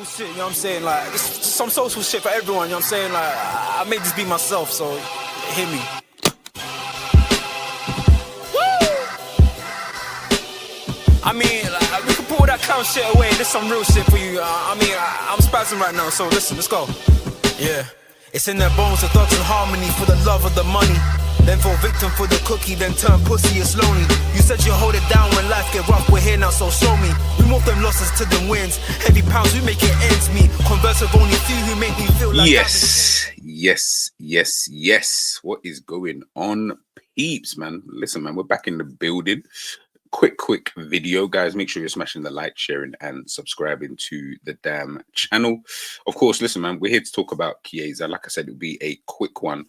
Shit, you know what I'm saying? Like, it's some social shit for everyone, you know what I'm saying? Like, I made this beat myself, so hear me. I mean, like, we can pull that clown shit away. This some real shit for you. I'm spazzing right now, so listen, let's go. Yeah. It's in their bones, the thoughts in harmony for the love of the money. Then fall victim for the cookie, then turn pussy, it's lonely. You said you hold it down when life get rough, we're here now, so show me. We move them losses to them wins. Heavy pounds, we make it ends meet. Converse with only few who make me feel like Yes. What is going on, peeps, man? Listen, man, we're back in the building. Quick video, guys. Make sure you're smashing the like, sharing, and subscribing to the damn channel. Of course, listen, man, we're here to talk about Chiesa. Like I said, it'll be a quick one.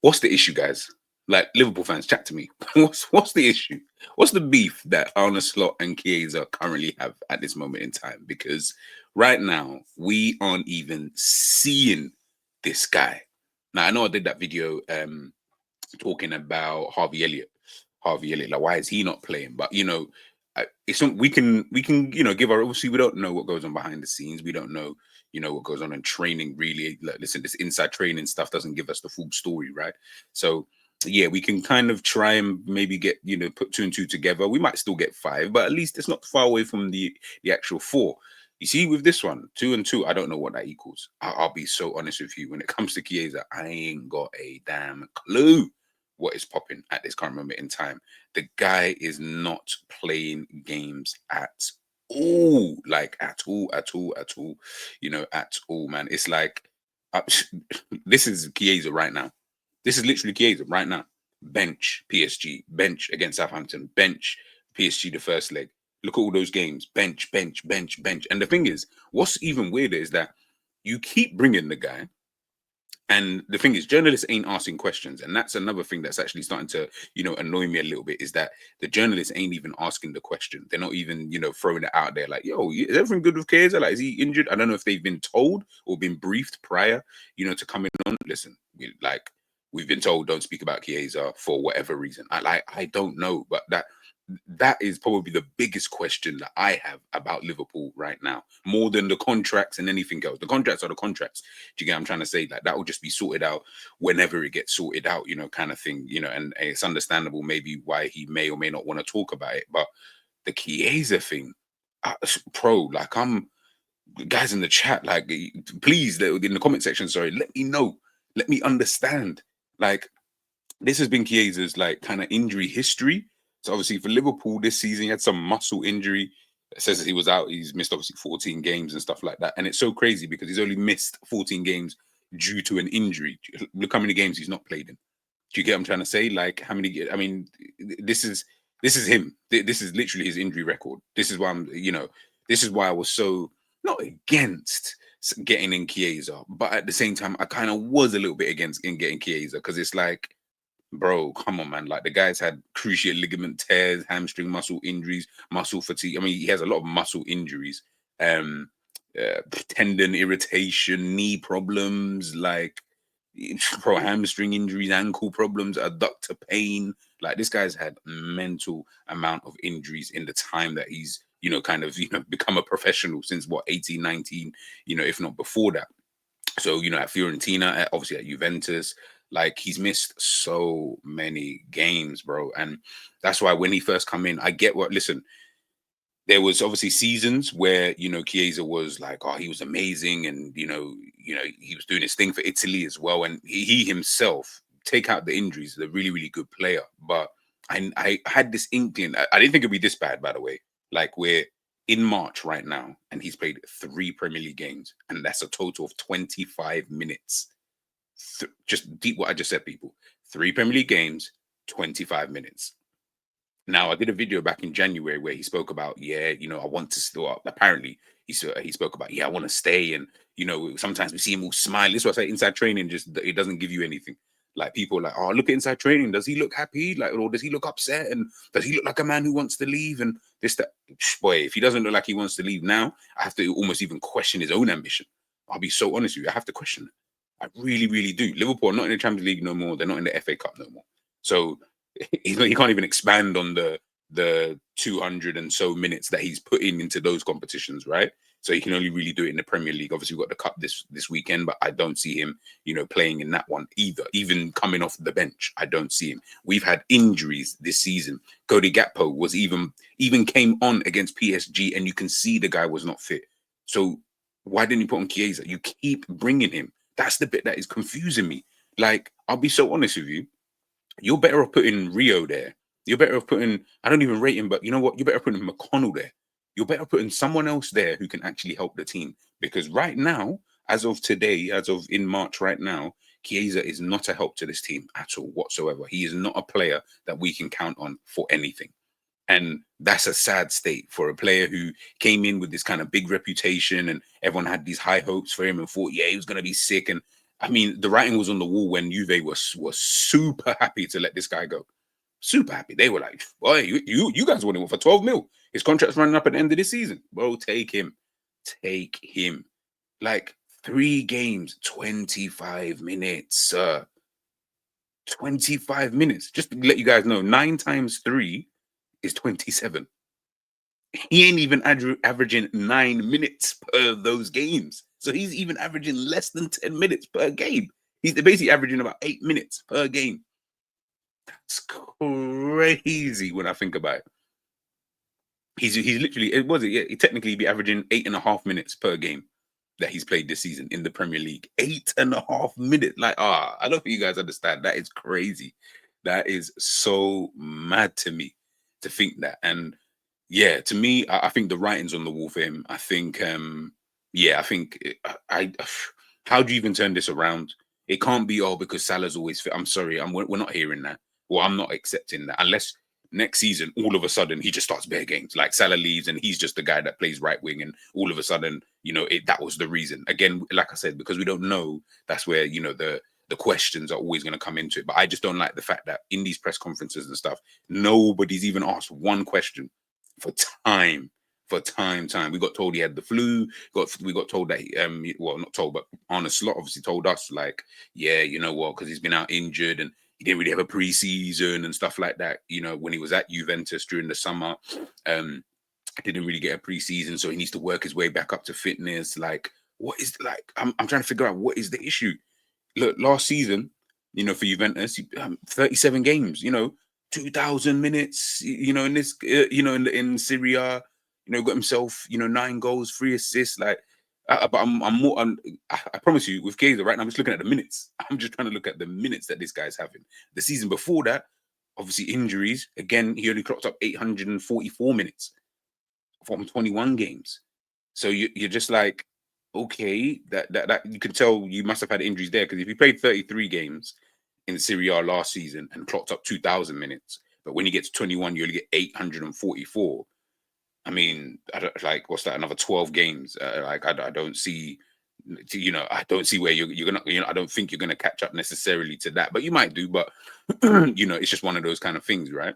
What's the issue, guys? Like, Liverpool fans, chat to me. What's the issue? What's the beef that Arne Slot and Chiesa currently have at this moment in time? Because right now, we aren't even seeing this guy. Now, I know I did that video talking about Harvey Elliott, like, why is he not playing? But, you know, it's not, we can, you know, give our, obviously, we don't know what goes on behind the scenes. We don't know, you know, what goes on in training, really. Like, listen, this inside training stuff doesn't give us the full story, right? So, yeah, we can kind of try and maybe get, you know, put 2 and 2 together. We might still get 5, but at least it's not far away from the actual 4. You see, with this one, 2 and 2, I don't know what that equals. I'll be so honest with you. When it comes to Chiesa, I ain't got a damn clue what is popping at this current moment in time. The guy is not playing games at all, like at all, you know, at all, man. It's like, this is Chiesa right now. This is literally Chiesa right now. Bench PSG, bench against Southampton, bench PSG the first leg. Look at all those games, bench. And the thing is, what's even weirder is that you keep bringing the guy, and the thing is, journalists ain't asking questions. And that's another thing that's actually starting to, you know, annoy me a little bit, is that the journalists ain't even asking the question. They're not even, you know, throwing it out there like, yo, is everything good with Chiesa? Like, is he injured? I don't know if they've been told or been briefed prior, you know, to coming on. Listen, we've been told don't speak about Chiesa for whatever reason. I don't know, but that is probably the biggest question that I have about Liverpool right now, more than the contracts and anything else. The contracts are the contracts. Do you get what I'm trying to say? Like, that will just be sorted out whenever it gets sorted out, you know, kind of thing, you know, and it's understandable maybe why he may or may not want to talk about it. But the Chiesa thing, like, guys in the chat, like, please, in the comment section, sorry, let me know, let me understand. Like, this has been Chiesa's, like, kind of injury history. So obviously for Liverpool this season, he had some muscle injury. It says that he was out. He's missed obviously 14 games and stuff like that. And it's so crazy because he's only missed 14 games due to an injury. Look how many games he's not played in. Do you get what I'm trying to say? Like, how many? I mean, this is him. This is literally his injury record. This is why I'm, you know, this is why I was so not against getting in Chiesa, but at the same time, I kind of was a little bit against in getting Chiesa, because it's like, bro, come on, man. Like, the guy's had cruciate ligament tears, hamstring muscle injuries, muscle fatigue. I mean, he has a lot of muscle injuries, tendon irritation, knee problems, like, hamstring injuries, ankle problems, adductor pain. Like, this guy's had mental amount of injuries in the time that he's, you know, kind of, you know, become a professional, since what, 18, 19, you know, if not before that. So, you know, at Fiorentina, obviously at Juventus, like, he's missed so many games, bro. And that's why when he first come in, I get what, listen, there was obviously seasons where, you know, Chiesa was like, oh, he was amazing. And, you know, he was doing his thing for Italy as well. And he himself, take out the injuries, is a really, really good player. But I had this inkling. I didn't think it'd be this bad, by the way. Like, we're in March right now, and he's played 3 Premier League games. And that's a total of 25 minutes. Just deep what I just said, people. 3 Premier League games, 25 minutes. Now, I did a video back in January where he spoke about, yeah, you know, I want to still up. Apparently, he spoke about, yeah, I want to stay. And, you know, sometimes we see him all smile. This is what I say, inside training, just, it doesn't give you anything. Like, people are like, oh, look at inside training. Does he look happy? Like, or does he look upset? And does he look like a man who wants to leave? And this, that. Boy, if he doesn't look like he wants to leave now, I have to almost even question his own ambition. I'll be so honest with you. I have to question it. I really, really do. Liverpool are not in the Champions League no more. They're not in the FA Cup no more. So he can't even expand on the 200 and so minutes that he's putting into those competitions, right? So he can only really do it in the Premier League. Obviously, we've got the cup this weekend, but I don't see him, you know, playing in that one either. Even coming off the bench, I don't see him. We've had injuries this season. 𝐒𝐂 Gakpo was even came on against PSG, and you can see the guy was not fit. So why didn't you put on Chiesa? You keep bringing him. That's the bit that is confusing me. Like, I'll be so honest with you. You're better off putting Rio there. You're better off putting, I don't even rate him, but you know what? You're better off putting McConnell there. You're better putting someone else there who can actually help the team. Because right now, as of today, as of in March right now, Chiesa is not a help to this team at all whatsoever. He is not a player that we can count on for anything. And that's a sad state for a player who came in with this kind of big reputation, and everyone had these high hopes for him and thought, yeah, he was going to be sick. And I mean, the writing was on the wall when Juve was super happy to let this guy go. Super happy. They were like, boy, you guys want him for 12 mil. His contract's running up at the end of this season. Bro, take him. Take him. Like 3 games, 25 minutes, sir. 25 minutes. Just to let you guys know, 9 times 3 is 27. He ain't even averaging 9 minutes per those games. So he's even averaging less than 10 minutes per game. He's basically averaging about 8 minutes per game. That's crazy when I think about it. He's literally, he technically be averaging 8.5 minutes per game that he's played this season in the Premier League. 8.5 minutes. Like, I don't think you guys understand. That is crazy. That is so mad to me to think that. And yeah, to me, I think the writing's on the wall for him. I think, yeah, I think, how do you even turn this around? It can't be, oh, because Salah's always fit. I'm sorry, we're not hearing that. Well, I'm not accepting that unless next season, all of a sudden, he just starts bare games. Like Salah leaves and he's just the guy that plays right wing. And all of a sudden, you know, that was the reason. Again, like I said, because we don't know, that's where, you know, the questions are always going to come into it. But I just don't like the fact that in these press conferences and stuff, nobody's even asked one question for time. We got told he had the flu. We got told that well, not told, but Arne Slot obviously told us, like, yeah, you know what, because he's been out injured and he didn't really have a pre-season and stuff like that. You know, when he was at Juventus during the summer, didn't really get a pre-season, so he needs to work his way back up to fitness. Like, what is, like, I'm trying to figure out what is the issue. Look, last season, you know, for Juventus, 37 games, you know, 2,000 minutes, you know, in this, you know, in Serie A, you know, got himself, you know, 9 goals, 3 assists. Like, but I promise you, with Chiesa right now, I'm just looking at the minutes. I'm just trying to look at the minutes that this guy's having. The season before that, obviously injuries. Again, he only clocked up 844 minutes from 21 games. So you're just like, okay, that you can tell you must have had injuries there, because if you played 33 games in Serie A last season and clocked up 2,000 minutes, but when you get to 21, you only get 844. I mean, I don't, like, what's that? Another 12 games? Like, I don't see, you know, I don't see where you're gonna, you know, I don't think you're gonna catch up necessarily to that, but you might do. But you know, it's just one of those kind of things, right?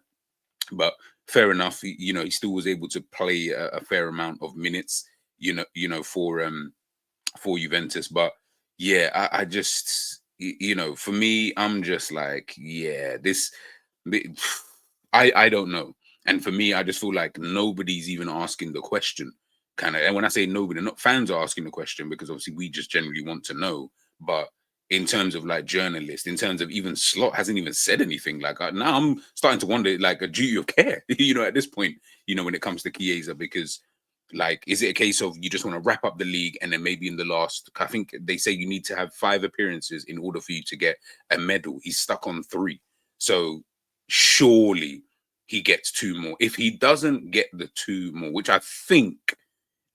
But fair enough. You know, he still was able to play a fair amount of minutes, you know, for Juventus. But yeah, I just, you know, for me, I'm just like, yeah, this, I don't know. And for me, I just feel like nobody's even asking the question, kind of. And when I say nobody, not fans are asking the question, because obviously we just generally want to know. But in terms of like journalists, in terms of even Slot hasn't even said anything. Like, now I'm starting to wonder, like, a duty of care, you know, at this point, you know, when it comes to Chiesa, because, like, is it a case of you just want to wrap up the league and then maybe in the last, I think they say you need to have 5 appearances in order for you to get a medal. He's stuck on 3. So surely he gets 2 more. If he doesn't get the 2 more, which I think,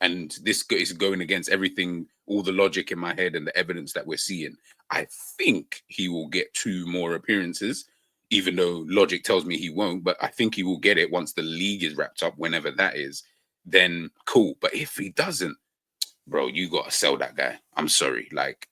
and this is going against everything, all the logic in my head and the evidence that we're seeing, I think he will get 2 more appearances, even though logic tells me he won't. But I think he will get it once the league is wrapped up, whenever that is. Then cool. But if he doesn't, bro, you got to sell that guy. I'm sorry. Like,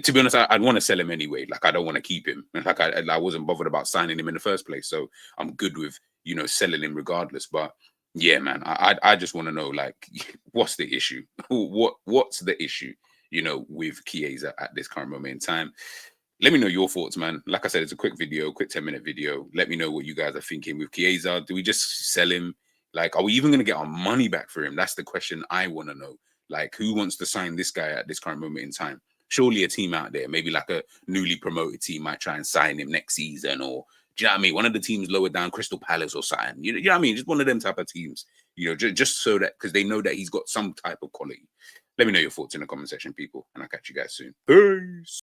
to be honest, I'd want to sell him anyway. Like, I don't want to keep him. Like, I wasn't bothered about signing him in the first place. So I'm good with, you know, selling him regardless. But yeah, man, I just want to know, like, what's the issue? What's the issue, you know, with Chiesa at this current moment in time? Let me know your thoughts, man. Like I said, it's a quick video, quick 10-minute video. Let me know what you guys are thinking with Chiesa. Do we just sell him? Like, are we even going to get our money back for him? That's the question I want to know. Like, who wants to sign this guy at this current moment in time? Surely a team out there, maybe like a newly promoted team, might try and sign him next season, or do you know what I mean? One of the teams lower down, Crystal Palace or something. You know what I mean? Just one of them type of teams. You know, just so that, because they know that he's got some type of quality. Let me know your thoughts in the comment section, people, and I'll catch you guys soon. Peace.